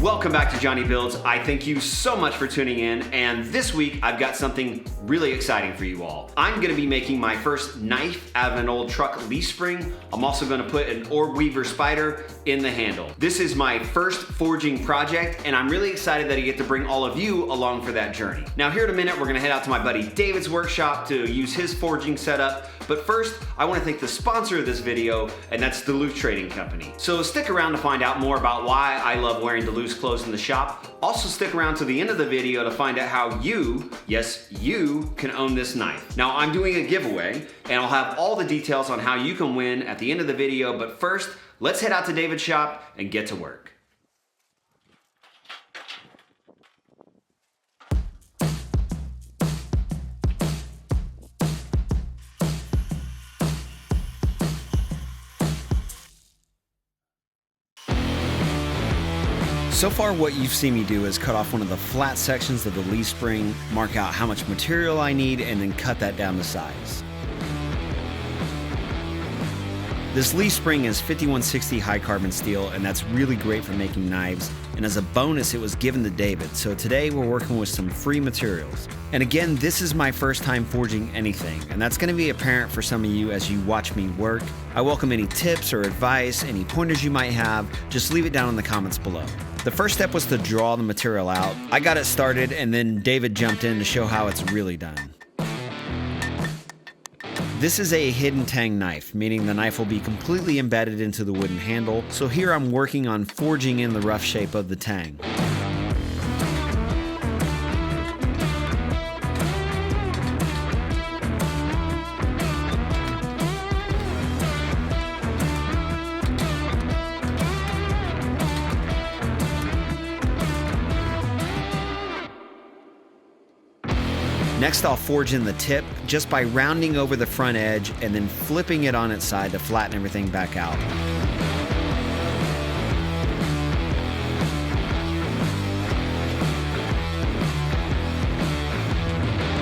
Welcome back to Jonny Builds. I thank you so much for tuning in, and this week I've got something really exciting for you all. I'm gonna be making my first knife out of an old truck leaf spring. I'm also gonna put an orb weaver spider in the handle. This is my first forging project, and I'm really excited that I get to bring all of you along for that journey. Now here in a minute, we're gonna head out to my buddy David's workshop to use his forging setup, but first, I wanna thank the sponsor of this video, and that's Duluth Trading Company. So stick around to find out more about why I love wearing Duluth's clothes in the shop. Also stick around to the end of the video to find out how you, yes, you can own this knife. Now I'm doing a giveaway, and I'll have all the details on how you can win at the end of the video, but first, let's head out to David's shop and get to work. So far what you've seen me do is cut off one of the flat sections of the leaf spring, mark out how much material I need, and then cut that down to size. This leaf spring is 5160 high carbon steel, and that's really great for making knives, and as a bonus it was given to David, so today we're working with some free materials. And again, this is my first time forging anything, and that's going to be apparent for some of you as you watch me work. I welcome any tips or advice, any pointers you might have, just leave it down in the comments below. The first step was to draw the material out. I got it started, and then David jumped in to show how it's really done. This is a hidden Tang knife, meaning the knife will be completely embedded into the wooden handle. So here I'm working on forging in the rough shape of the Tang. Next, I'll forge in the tip just by rounding over the front edge and then flipping it on its side to flatten everything back out.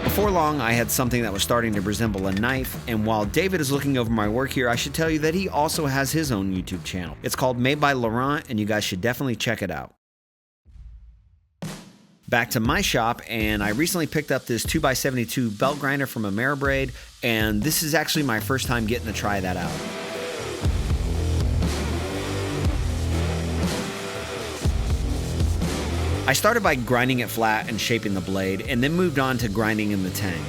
Before long, I had something that was starting to resemble a knife, and while David is looking over my work here, I should tell you that he also has his own YouTube channel. It's called Made by Laurent, and you guys should definitely check it out. Back to my shop, and I recently picked up this 2x72 belt grinder from Ameribrade, and this is actually my first time getting to try that out. I started by grinding it flat and shaping the blade, and then moved on to grinding in the Tang.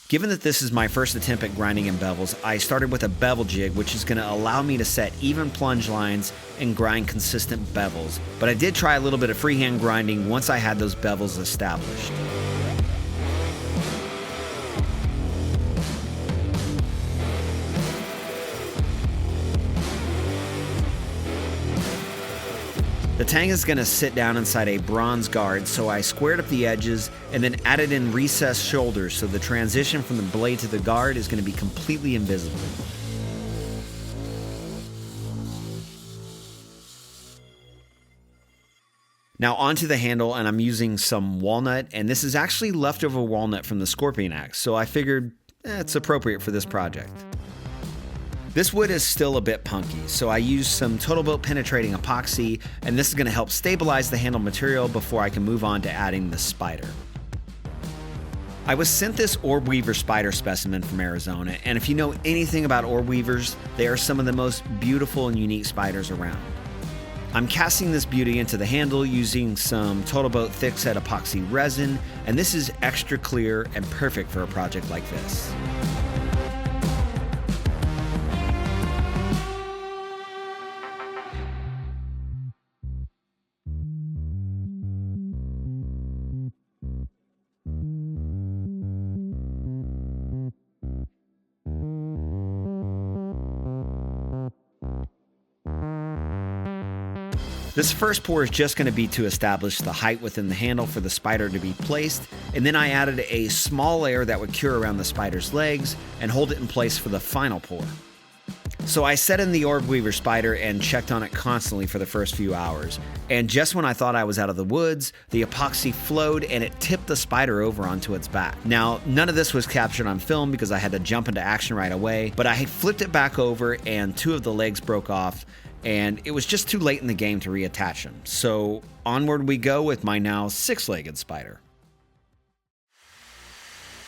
Given that this is my first attempt at grinding in bevels, I started with a bevel jig, which is going to allow me to set even plunge lines and grind consistent bevels. But I did try a little bit of freehand grinding once I had those bevels established. The Tang is going to sit down inside a bronze guard, so I squared up the edges and then added in recessed shoulders so the transition from the blade to the guard is going to be completely invisible. Now onto the handle, and I'm using some walnut, and this is actually leftover walnut from the scorpion axe, so I figured it's appropriate for this project. This wood is still a bit punky, so I used some Total Boat penetrating epoxy, and this is going to help stabilize the handle material before I can move on to adding the spider. I was sent this orb weaver spider specimen from Arizona, and if you know anything about orb weavers, they are some of the most beautiful and unique spiders around. I'm casting this beauty into the handle using some Total Boat Thickset Epoxy Resin, and this is extra clear and perfect for a project like this. This first pour is just going to be to establish the height within the handle for the spider to be placed, and then I added a small layer that would cure around the spider's legs and hold it in place for the final pour. So I set in the orb weaver spider and checked on it constantly for the first few hours. And just when I thought I was out of the woods, the epoxy flowed and it tipped the spider over onto its back. Now, none of this was captured on film because I had to jump into action right away, but I flipped it back over and 2 of the legs broke off, and it was just too late in the game to reattach them. So onward we go with my now 6-legged spider.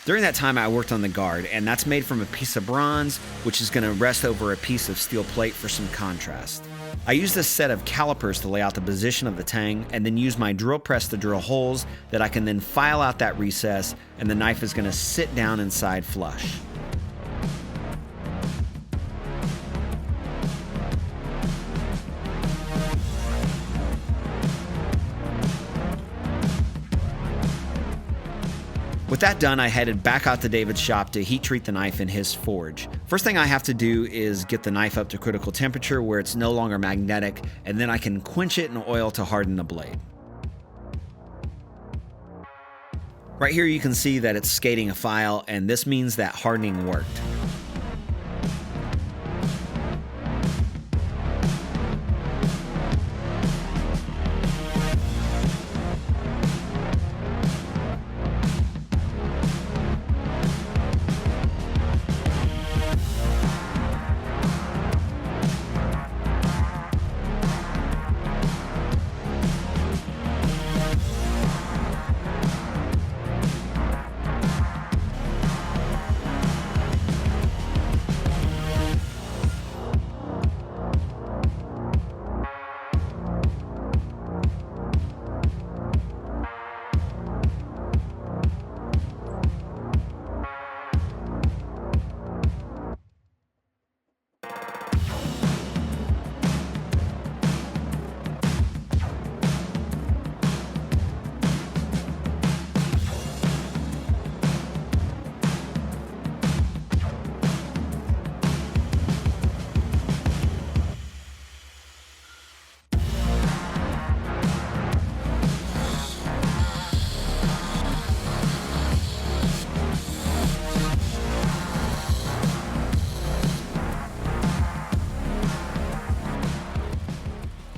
During that time, I worked on the guard, and that's made from a piece of bronze, which is going to rest over a piece of steel plate for some contrast. I used a set of calipers to lay out the position of the tang, and then use my drill press to drill holes that I can then file out that recess, and the knife is going to sit down inside flush. With that done, I headed back out to David's shop to heat treat the knife in his forge. First thing I have to do is get the knife up to critical temperature where it's no longer magnetic, and then I can quench it in oil to harden the blade. Right here you can see that it's skating a file, and this means that hardening worked.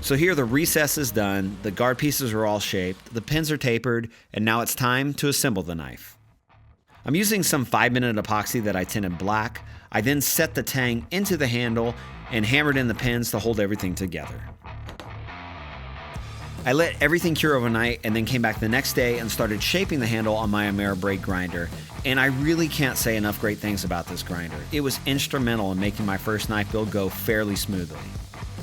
So here the recess is done, the guard pieces are all shaped, the pins are tapered, and now it's time to assemble the knife. I'm using some 5-minute epoxy that I tinted black. I then set the tang into the handle and hammered in the pins to hold everything together. I let everything cure overnight and then came back the next day and started shaping the handle on my Ameribrade grinder. And I really can't say enough great things about this grinder. It was instrumental in making my first knife build go fairly smoothly.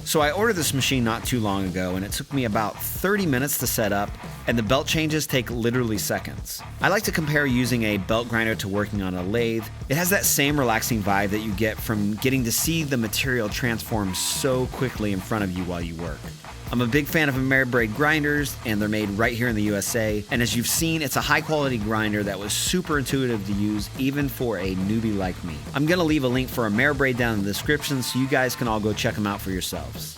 So I ordered this machine not too long ago, and it took me about 30 minutes to set up, and the belt changes take literally seconds. I like to compare using a belt grinder to working on a lathe. It has that same relaxing vibe that you get from getting to see the material transform so quickly in front of you while you work. I'm a big fan of Ameribrade grinders, and they're made right here in the USA. And as you've seen, it's a high quality grinder that was super intuitive to use, even for a newbie like me. I'm gonna leave a link for Ameribrade down in the description so you guys can all go check them out for yourselves.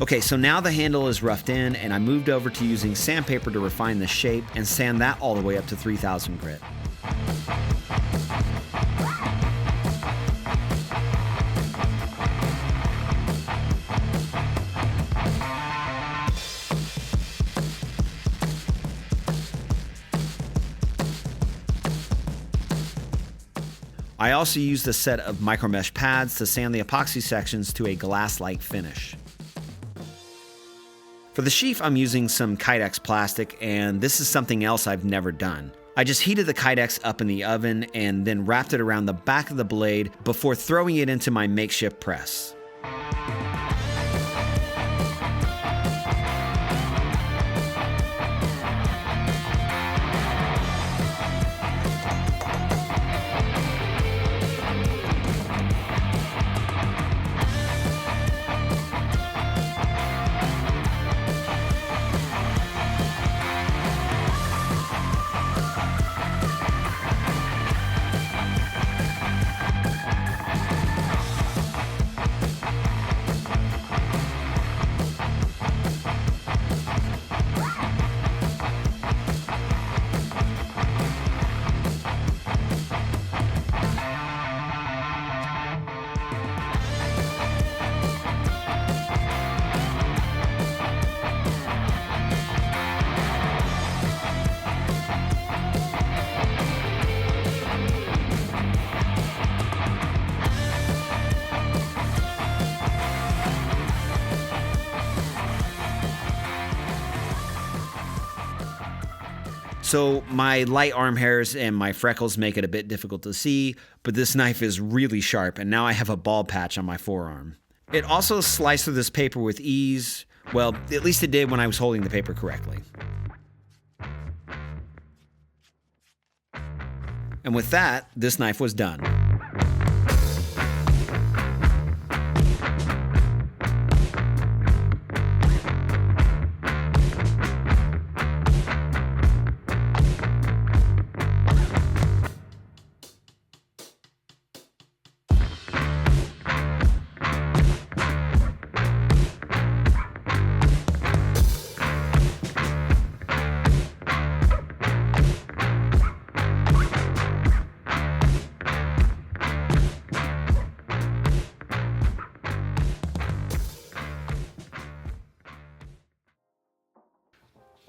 Okay, so now the handle is roughed in, and I moved over to using sandpaper to refine the shape and sand that all the way up to 3000 grit. I also used a set of micromesh pads to sand the epoxy sections to a glass-like finish. For the sheath, I'm using some Kydex plastic, and this is something else I've never done. I just heated the Kydex up in the oven and then wrapped it around the back of the blade before throwing it into my makeshift press. So my light arm hairs and my freckles make it a bit difficult to see, but this knife is really sharp, and now I have a bald patch on my forearm. It also sliced through this paper with ease. Well, at least it did when I was holding the paper correctly. And with that, this knife was done.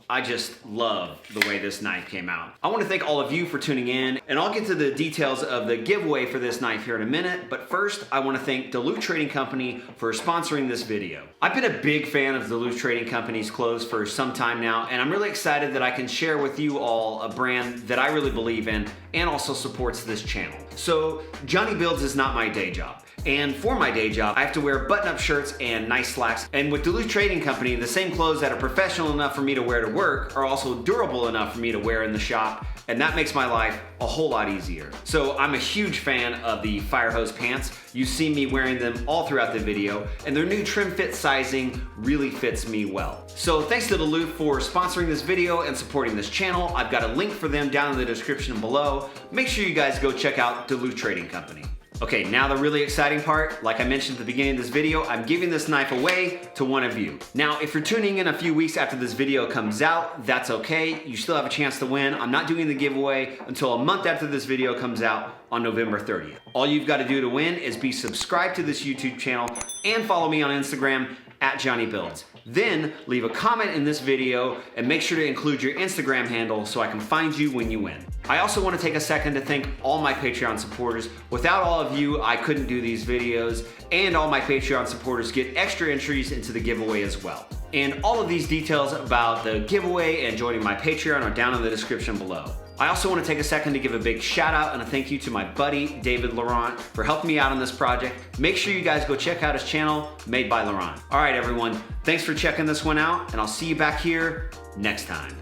I just love the way this knife came out. I want to thank all of you for tuning in, and I'll get to the details of the giveaway for this knife here in a minute, but first I want to thank Duluth Trading Company for sponsoring this video. I've been a big fan of Duluth Trading Company's clothes for some time now, and I'm really excited that I can share with you all a brand that I really believe in and also supports this channel. So Jonny builds is not my day job. And for my day job, I have to wear button-up shirts and nice slacks. And with Duluth Trading Company, the same clothes that are professional enough for me to wear to work are also durable enough for me to wear in the shop. And that makes my life a whole lot easier. So I'm a huge fan of the fire hose pants. You see me wearing them all throughout the video, and their new trim fit sizing really fits me well. So thanks to Duluth for sponsoring this video and supporting this channel. I've got a link for them down in the description below. Make sure you guys go check out Duluth Trading Company. Okay, now the really exciting part. Like I mentioned at the beginning of this video, I'm giving this knife away to one of you. Now, if you're tuning in a few weeks after this video comes out, that's okay. You still have a chance to win. I'm not doing the giveaway until a month after this video comes out on November 30th. All you've got to do to win is be subscribed to this YouTube channel and follow me on Instagram at Jonny Builds. Then leave a comment in this video and make sure to include your Instagram handle so I can find you when you win. I also want to take a second to thank all my Patreon supporters. Without all of you, I couldn't do these videos, and all my Patreon supporters get extra entries into the giveaway as well. And all of these details about the giveaway and joining my Patreon are down in the description below. I also want to take a second to give a big shout out and a thank you to my buddy, David Laurent, for helping me out on this project. Make sure you guys go check out his channel, Made by Laurent. All right, everyone, thanks for checking this one out, and I'll see you back here next time.